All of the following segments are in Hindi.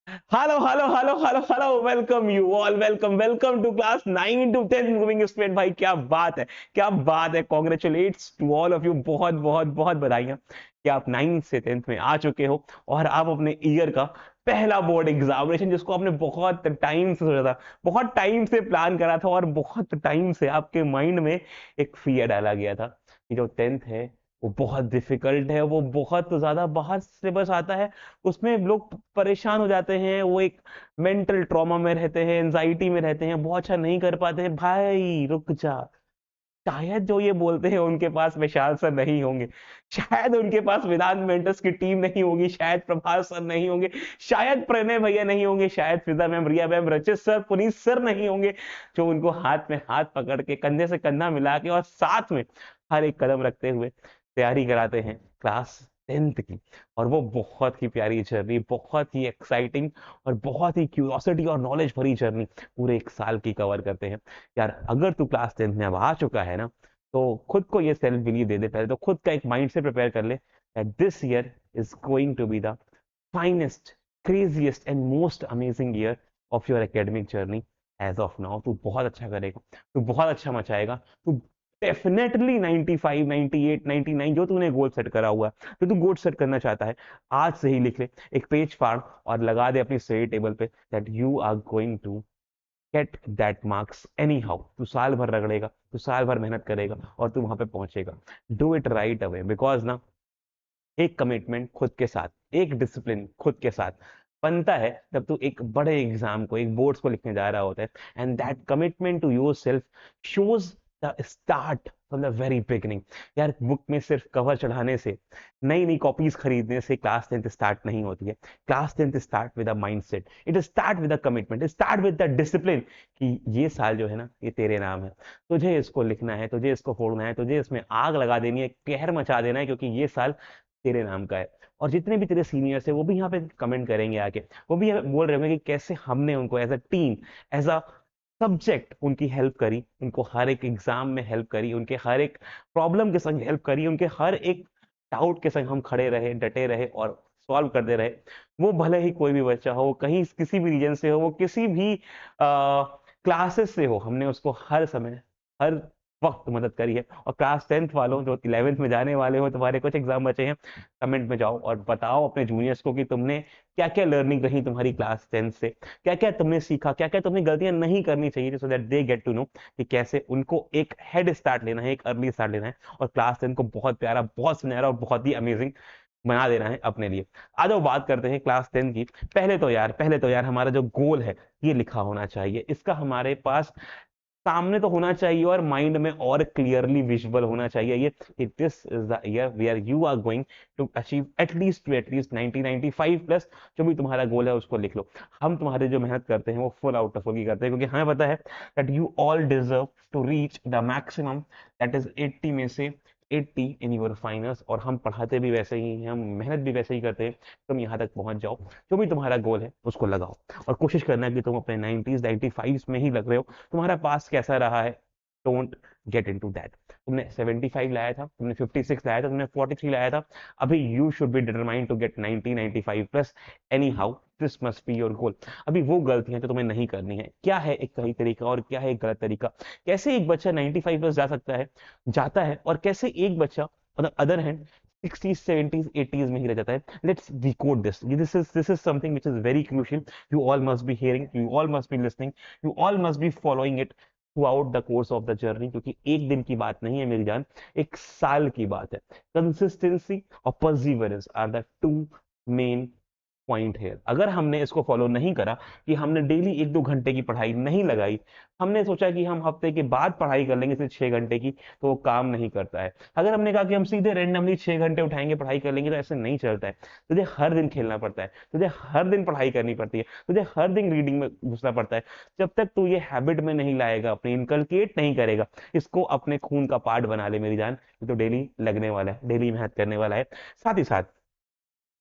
Hello hello hello hello hello, welcome you all, welcome to class 9 to 10 moving student. भाई क्या बात है, क्या बात है। Congratulations to all of you, बहुत बहुत बहुत बधाइयां कि आप 9 से 10th में आ चुके हो और आप अपने ईयर का पहला बोर्ड एग्जामिनेशन, जिसको आपने बहुत टाइम से सोचा था, बहुत टाइम से प्लान करा था और बहुत टाइम से आपके माइंड में एक फियर डाला गया था कि जो 10th है वो बहुत डिफिकल्ट है, वो बहुत ज्यादा बाहर सिलेबस आता है, उसमें लोग परेशान हो जाते हैं, वो एक मेंटल ट्रॉमा में रहते हैं, एंजाइटी में रहते हैं, बहुत अच्छा नहीं कर पाते हैं। भाई रुक जा, शायद जो ये बोलते हैं उनके पास विशाल सर नहीं होंगे, शायद उनके पास वेदांत मेंटर्स की टीम नहीं होगी, शायद प्रभास सर नहीं होंगे, शायद प्रणय भैया नहीं होंगे, शायद फिजा मैम, रिया मैम, रचित सर, पुनीत सर नहीं होंगे, जो उनको हाथ में हाथ पकड़ के, कंधे से कंधा मिला के और साथ में हर एक कदम रखते हुए तैयारी कराते हैं क्लास 10th की। और वो बहुत ही प्यारी जर्नी, बहुत ही एक्साइटिंग और बहुत ही क्यूरियोसिटी और नॉलेज भरी जर्नी पूरे एक साल की कवर करते हैं। यार अगर तू क्लास 10th में अब आ चुका है ना, तो खुद को ये सेल्फ बिलीव दे दे, पहले तो खुद का एक माइंड से प्रिपेयर कर ले that this year is going to be the finest, craziest and most amazing year of your academic journey. As of now तू बहुत अच्छा करेगा, तू बहुत अच्छा मचाएगा, तू डेफिनेटली 95, 98, 99 जो तूने गोल सेट करा हुआ है, जो तू गोल सेट करना चाहता है, आज से ही लिख ले, एक पेज फाड़ और लगा दे अपनी स्टडी टेबल पे that you are going to get that marks anyhow. तू साल भर रगड़ेगा, तू साल भर मेहनत करेगा और तू वहां पे पहुंचेगा। Do it right away, because ना एक कमिटमेंट खुद के साथ, एक डिसिप्लिन खुद के साथ बनता है जब तू एक बड़े एग्जाम को, एक बोर्ड्स को लिखने जा रहा होता है। And that commitment to yourself shows the start from the very beginning. यार बुक में सिर्फ कवर चढ़ाने से, नई नई कॉपीज खरीदने से क्लास 10th स्टार्ट नहीं होती है। Class 10th start with a mindset, it start with a commitment, start with the discipline कि ये साल जो है ना, ये तेरे नाम है, तुझे इसको लिखना है, तुझे इसको फोड़ना है, तुझे इसमें आग लगा देनी है, कहर मचा देना है, क्योंकि ये साल तेरे नाम का है। और जितने भी तेरे सीनियर्स है वो भी यहाँ पे कमेंट करेंगे आके, वो भी बोल रहे होंगे कि कैसे हमने उनको as a team, as a subject उनकी हेल्प करी, उनको हर एक एग्जाम में हेल्प करी, उनके हर एक प्रॉब्लम के संग हेल्प करी, उनके हर एक डाउट के संग हम खड़े रहे, डटे रहे और सॉल्व करते रहे। वो भले ही कोई भी बच्चा हो, कहीं किसी भी रीजन से हो, वो किसी भी क्लासेस से हो, हमने उसको हर समय, हर वक्त मदद करी है। और क्लास 10th वालों जो 11th में जाने वाले हो, तुम्हारे कुछ एग्जाम बचे हैं, कमेंट में जाओ और बताओ अपने जूनियर्स को कि तुमने क्या क्या लर्निंग रही तुम्हारी क्लास 10th से, क्या क्या तुमने सीखा, क्या क्या तुमने गलतियां नहीं करनी चाहिए, so that they get to know कि कैसे उनको एक हेड स्टार्ट लेना है, एक अर्ली स्टार्ट लेना है और क्लास 10 को बहुत प्यारा, बहुत सुनहरा और बहुत ही अमेजिंग बना देना है अपने लिए। आ जाओ बात करते हैं क्लास 10 की। पहले तो यार हमारा जो गोल है ये लिखा होना चाहिए, इसका हमारे पास सामने तो होना चाहिए और माइंड में और क्लियरली विजुअल होना चाहिए ये कि this is the year where you are going to achieve at least 90, 95 plus. जो भी तुम्हारा गोल है उसको लिख लो। हम तुम्हारे जो मेहनत करते हैं वो फुल आउट ऑफ की करते हैं, क्योंकि हमें पता है that you all deserve to reach the maximum, that is 80 में से 80 इन योर फाइनल्स। और हम पढ़ाते भी वैसे ही हैं, हम मेहनत भी वैसे ही करते हैं, तुम यहाँ तक पहुंच जाओ। जो भी तुम्हारा गोल है उसको लगाओ और कोशिश करना कि तुम अपने 90s 95 में ही लग रहे हो। तुम्हारा पास कैसा रहा है, डोंट गेट इनटू दैट। तुमने 75 लाया था, तुमने 56 लाया था, तुमने 43 लाया था, अभी you should be determined to get 90, 95 plus anyhow. This must be your goal. अभी वो गलतियां तो तुम्हें नहीं करनी है। क्या है एक सही तरीका और क्या है एक गलत तरीका, कैसे एक बच्चा 95 प्लस जा सकता है, जाता है, और कैसे एक बच्चा मतलब other hand 60s 70s 80s में ही रह जाता है। Let's decode this, this is something which is very crucial. You all must be hearing, you all must be listening, you all must be following it through out the course of the journey, क्योंकि एक दिन की बात नहीं है मेरी जान, एक साल की बात है। कंसिस्टेंसी और perseverance are the two main point है। अगर हमने इसको फॉलो नहीं करा, कि हमने डेली 1-2 घंटे की पढ़ाई नहीं लगाई, हमने सोचा कि हम हफ्ते के बाद पढ़ाई कर लेंगे सिर्फ 6 घंटे की, तो वो काम नहीं करता है। अगर हमने कहा कि हम सीधे रैंडमली 6 घंटे उठाएंगे पढ़ाई कर लेंगे, तो ऐसे नहीं चलता है। तुझे हर दिन खेलना पड़ता है, तुझे हर दिन पढ़ाई करनी पड़ती है, तुझे हर दिन रीडिंग में घुसना पड़ता है। जब तक तू ये हैबिट में नहीं लाएगा, अपने इनकलकेट नहीं करेगा, इसको अपने खून का पार्ट बना ले मेरी जान, ये तो डेली लगने वाला है, डेली मेहनत करने वाला है। साथ ही साथ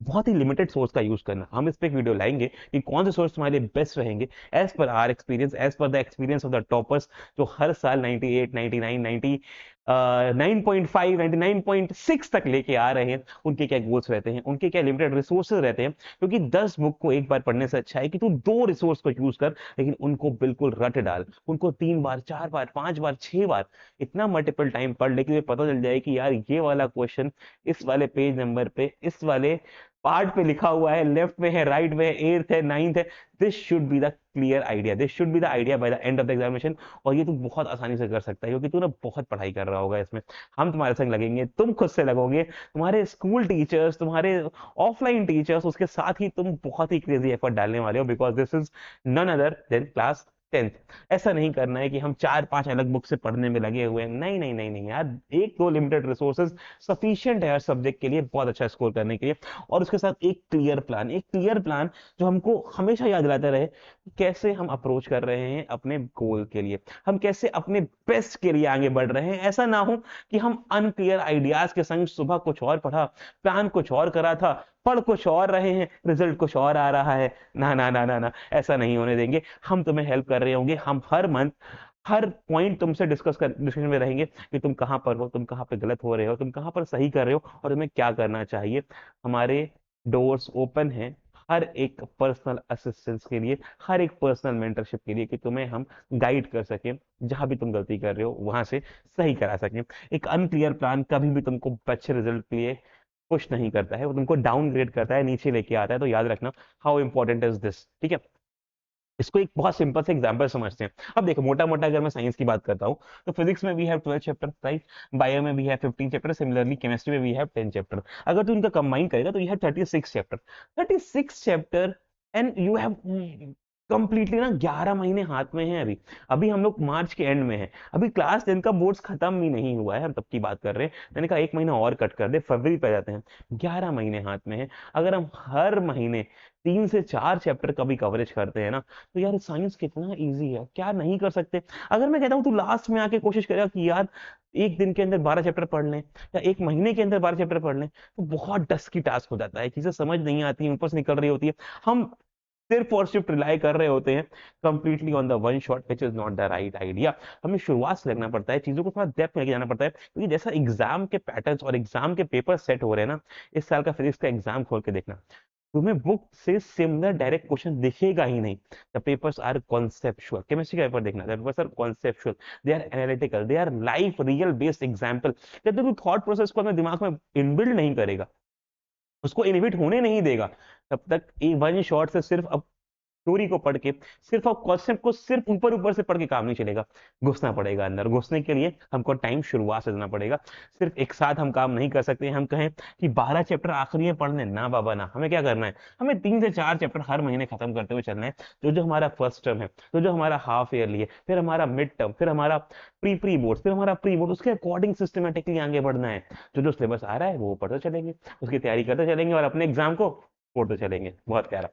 बहुत ही लिमिटेड सोर्स का यूज करना। हम इस पे एक वीडियो लाएंगे कि कौन से सोर्स तुम्हारे लिए बेस्ट रहेंगे as per our experience, as per the experience of the toppers, जो हर साल 98, 99, 90 9.5 99.6 तक लेके आ रहे हैं, उनके क्या गोल्स रहते हैं, उनके क्या लिमिटेड रिसोर्सेज रहते हैं। क्योंकि 10 बुक को एक बार पढ़ने से अच्छा है कि तू 2 रिसोर्स को यूज कर, लेकिन उनको बिल्कुल रट डाल, उनको 3 बार 4 बार 5 बार 6 बार इतना मल्टीपल टाइम पढ़ ले कि तुझे पता चल जाए कि यार ये वाला क्वेश्चन इस वाले पेज नंबर पे, इस वाले पार्ट पे लिखा हुआ है, लेफ्ट में है, राइट में है, एट्थ है, नाइन्थ है। This should be the clear idea, this should be the idea by the end of the examination. और ये तू बहुत आसानी से कर सकता है, क्योंकि तू ना बहुत पढ़ाई कर रहा होगा इसमें। हम तुम्हारे संग लगेंगे, तुम खुद से लगोगे, तुम्हारे स्कूल टीचर्स, तुम्हारे ऑफलाइन टीचर्स, उसके साथ ही तुम बहुत ही क्रेजी एफर्ट डालने वाले हो, because this is none other than class 10th। ऐसा नहीं करना है कि हम 4-5 अलग बुक से पढ़ने में लगे हुए हैं, नहीं नहीं नहीं नहीं यार, एक दो लिमिटेड रिसोर्सेज सफिशिएंट है हर सब्जेक्ट के लिए बहुत अच्छा स्कोर करने के लिए। और उसके साथ एक क्लियर प्लान, एक क्लियर प्लान जो हमको हमेशा याद दिलाता रहे कि कैसे हम अप्रोच कर रहे हैं अपने गोल के लिए, हम कैसे अपने बेस्ट के लिए आगे बढ़ रहे हैं। ऐसा ना हो कि हम अनक्लियर आइडियाज के संग सुबह कुछ और पढ़ा, प्लान कुछ और करा था, पढ़ कुछ और रहे हैं, रिजल्ट कुछ और आ रहा है। ना ना ना ना ना, ऐसा नहीं होने देंगे। हम तुम्हें हेल्प कर रहे होंगे, हम हर मंथ हर पॉइंट तुमसे डिस्कशन में रहेंगे कि तुम कहां पर हो, तुम कहां पे गलत हो रहे हो, तुम कहां पर सही कर रहे हो, और तुम्हें क्या करना चाहिए। हमारे डोर्स ओपन हैं हर एक पर्सनल असिस्टेंस के लिए, हर एक पर्सनल मेंटरशिप के लिए, कि तुम्हें हम गाइड कर सकें, जहां भी तुम गलती कर रहे हो वहां से सही करा सकें। एक अनक्लियर प्लान कभी भी तुमको अच्छे रिजल्ट के लिए पुश नहीं करता है, वो तुमको डाउनग्रेड करता है, नीचे लेके आता है। तो याद रखना, हाउ इंपॉर्टेंट इज दिस, ठीक है। इसको एक बहुत सिंपल से एग्जांपल समझते हैं। अब देखो, मोटा मोटा अगर मैं साइंस की बात करता हूँ, तो फिजिक्स में we have 12 chapter, right. Bio में we have 15 chapter, similarly chemistry में वी हैव 10 चैप्टर। अगर तू इनका कंबाइन करेगा तो you have 36 chapter, 36 chapter. And you have completely ना 11 महीने हाथ में हैं अभी। अभी हम लोग मार्च के एंड में हैं, अभी क्लास 10 का बोर्ड्स खत्म भी नहीं हुआ है, हम तब की बात कर रहे हैं। मैंने कहा एक महीना और कट कर दे, फरवरी पे जाते हैं। 11 महीने हाथ में हैं। अगर हम हर महीने 3 से 4 चैप्टर का भी कवरेज करते हैं ना, तो यार साइंस कितना इजी है, क्या नहीं कर सकते। अगर मैं कहता हूँ तू लास्ट में आके कोशिश करेगा कि यार एक दिन के अंदर 12 चैप्टर पढ़ लें, या एक महीने के अंदर 12 चैप्टर पढ़ लें, तो बहुत डस्की टास्क हो जाता है, चीजें समझ नहीं आती हैं, ऊपर से निकल रही होती है। हम सिर्फ और सिर्फ रिलाई कर रहे होते हैं completely on the one shot, which is not the right idea. हमें शुरुआत से लगना पड़ता है, चीजों को थोड़ा डेप्थ में लेके जाना पड़ता है, क्योंकि जैसा एग्जाम के पैटर्न्स और एग्जाम के पेपर सेट हो रहे हैं ना, इस साल का फिजिक्स का एग्जाम खोल के देखना, तुम्हें बुक से सिमिलर डायरेक्ट क्वेश्चन दिखेगा ही नहीं। The papers are conceptual. Chemistry का पेपर देखना, the papers are conceptual, they are analytical, they are life real based example. जब तक तू थॉट प्रोसेस को अपने दिमाग में इनबिल्ड नहीं करेगा, उसको इनहिबिट होने नहीं देगा, तब तक एक वन शॉट से सिर्फ अब थ्योरी को पढ़ के, सिर्फ अब कॉन्सेप्ट को सिर्फ ऊपर ऊपर से पढ़ के काम नहीं चलेगा। घुसना पड़ेगा अंदर, घुसने के लिए हमको टाइम शुरुआत से देना पड़ेगा। सिर्फ एक साथ हम काम नहीं कर सकते। हम कहें कि 12 चैप्टर आखिरी में पढ़ने, ना बाबा ना, हमें क्या करना है, हमें 3 से 4 चैप्टर हर महीने खत्म करते हुए चलना है। जो जो हमारा फर्स्ट टर्म है, जो जो हमारा हाफ ईयरली है, फिर हमारा मिड टर्म, फिर हमारा प्री प्री बोर्ड, फिर हमारा प्री बोर्ड, उसके अकॉर्डिंग सिस्टमेटिकली आगे बढ़ना है। जो जो सिलेबस आ रहा है वो पढ़ते चलेंगे, उसकी तैयारी करते चलेंगे, और अपने एग्जाम को पढ़ते चलेंगे। बहुत प्यारा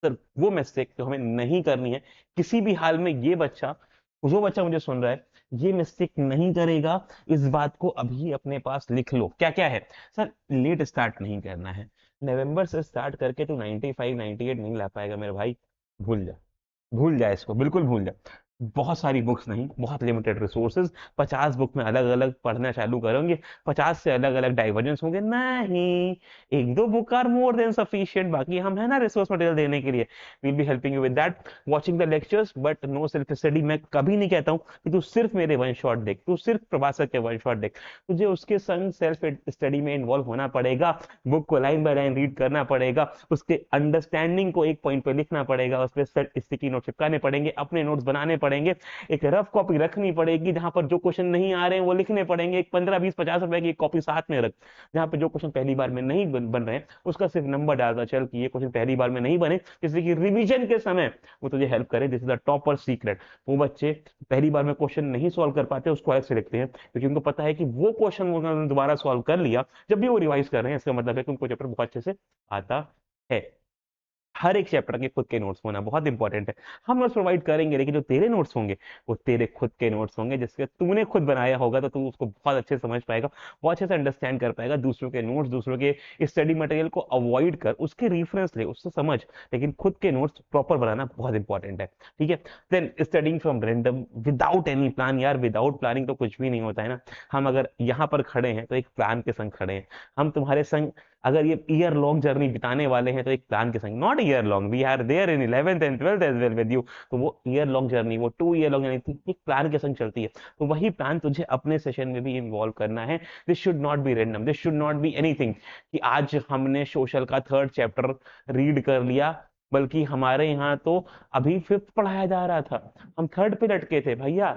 सर, वो मिस्टेक जो हमें नहीं करनी है किसी भी हाल में। ये बच्चा, जो बच्चा मुझे सुन रहा है, ये मिस्टेक नहीं करेगा। इस बात को अभी अपने पास लिख लो। क्या क्या है सर? लेट स्टार्ट नहीं करना है। नवंबर से स्टार्ट करके तू 95 98 नहीं ला पाएगा मेरे भाई, भूल जा, भूल जाए इसको, बिल्कुल भूल जा। बहुत सारी बुक्स नहीं, बहुत लिमिटेड रिसोर्सेज। 50 बुक में अलग अलग पढ़ना चालू करोगे, 50 से अलग अलग डाइवर्जेंस होंगे नहीं। एक दो book are more than sufficient, बाकी हम है ना रिसोर्स मटेरियल देने के लिए। Will be helping you with that, watching the lectures, but no self study. मैं कभी नहीं कहता हूँ कि तू सिर्फ मेरे वन शॉट देख, तू सिर्फ प्रभासक के वन शॉट देख, तुझे उसके संग सेल्फ स्टडी में इन्वॉल्व होना पड़ेगा। बुक को लाइन बाय लाइन रीड करना पड़ेगा, उसके अंडरस्टैंडिंग को एक पॉइंट पे लिखना पड़ेगा, उस पर स्टिकी नोट चिपकाने पड़ेंगे, अपने नोट्स बनाने पड़ेंगे, एक रफ कॉपी रखनी पड़ेगी, जहां पर जो क्वेश्चन नहीं आ रहे हैं वो लिखने पड़ेंगे। एक 15 20 50 रुपए की एक कॉपी साथ में रख, जहां पे जो क्वेश्चन पहली बार में नहीं बन रहे हैं उसका सिर्फ नंबर डालता चल कि ये क्वेश्चन पहली बार में नहीं बने, जिससे कि रिवीजन के समय वो तुझे हेल्प करे। This is the topper secret. वो बच्चे पहली बार में क्वेश्चन नहीं सॉल्व कर पाते, उसको अलग से लिखते हैं, क्योंकि उनको पता है कि वो क्वेश्चन उन्होंने दोबारा सॉल्व कर लिया जब भी वो रिवाइज कर रहे हैं, इसका मतलब है कि उनको चैप्टर बहुत अच्छे से आता है। हर एक चैप्टर के खुद के नोट्स होना बहुत इंपॉर्टेंट है। हम नोट्स प्रोवाइड करेंगे, लेकिन जो तेरे नोट्स होंगे वो तेरे खुद के नोट्स होंगे, जिसके तूने खुद बनाया होगा, तो तू उसको बहुत अच्छे से समझ पाएगा, बहुत अच्छे से अंडरस्टैंड कर पाएगा। दूसरों के नोट्स, दूसरों के स्टडी मटेरियल को अवॉइड कर, उसके रेफरेंस ले, उससे समझ, लेकिन खुद के नोट्स प्रॉपर बनाना बहुत इंपॉर्टेंट है। ठीक है। Then studying from random without any plan, यार विदाउट प्लानिंग तो कुछ भी नहीं होता है ना। हम अगर यहाँ पर खड़े हैं तो एक प्लान के संग खड़े हैं। हम तुम्हारे संग अगर ये ईयर लॉन्ग जर्नी बिताने वाले हैं तो एक प्लान के संग, not year long, we are there in 11th and 12th as well with you. तो वो ईयर लॉन्ग जर्नी, वो 2 ईयर लॉन्ग जर्नी एक प्लान के संग चलती है। तो वही प्लान तुझे अपने सेशन में भी इन्वॉल्व करना है। This should not be random, this should not be anything कि आज हमने सोशल का 3rd चैप्टर रीड कर लिया, बल्कि हमारे यहाँ तो अभी 5th पढ़ाया जा रहा था, हम 3rd पे लटके थे भैया।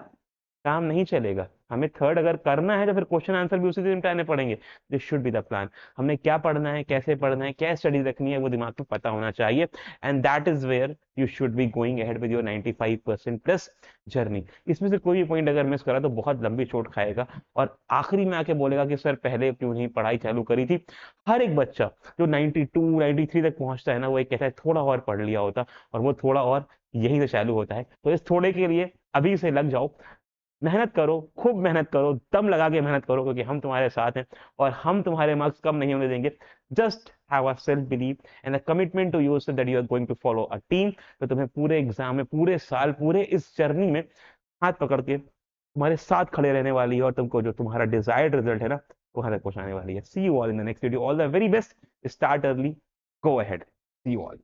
काम नहीं चलेगा। हमें 3rd अगर करना है तो फिर क्वेश्चन आंसर भी उसी दिन निपटाने पड़ेंगे। This should be the plan. हमने क्या पढ़ना है, कैसे पढ़ना है, क्या स्टडी रखनी है, वो दिमाग में पता होना चाहिए। And that is where you should be going ahead with your 95% plus journey. इसमें से कोई भी पॉइंट अगर मिस करा तो बहुत लंबी चोट खाएगा, और आखिरी में आके बोलेगा कि सर पहले क्यों नहीं पढ़ाई चालू करी थी। हर एक बच्चा जो 92 93 तक पहुंचता है ना, वो एक कहता है थोड़ा और पढ़ लिया होता, और वो थोड़ा और यही से चालू होता है। तो इस थोड़े के लिए अभी से लग जाओ, मेहनत करो, खूब मेहनत करो, दम लगा के मेहनत करो, क्योंकि हम तुम्हारे साथ हैं और हम तुम्हारे मार्क्स कम नहीं होने देंगे। Just have a self believe and a commitment to yourself that you are going to follow a team. तो तुम्हें पूरे एग्जाम में, पूरे साल, पूरे इस जर्नी में हाथ पकड़ के तुम्हारे साथ खड़े रहने वाली है, और तुमको जो तुम्हारा डिजायर्ड रिजल्ट है ना, वहां तक पहुंचाने वाली है। See you all in the next video. All the very best. Start early, go ahead. See you all.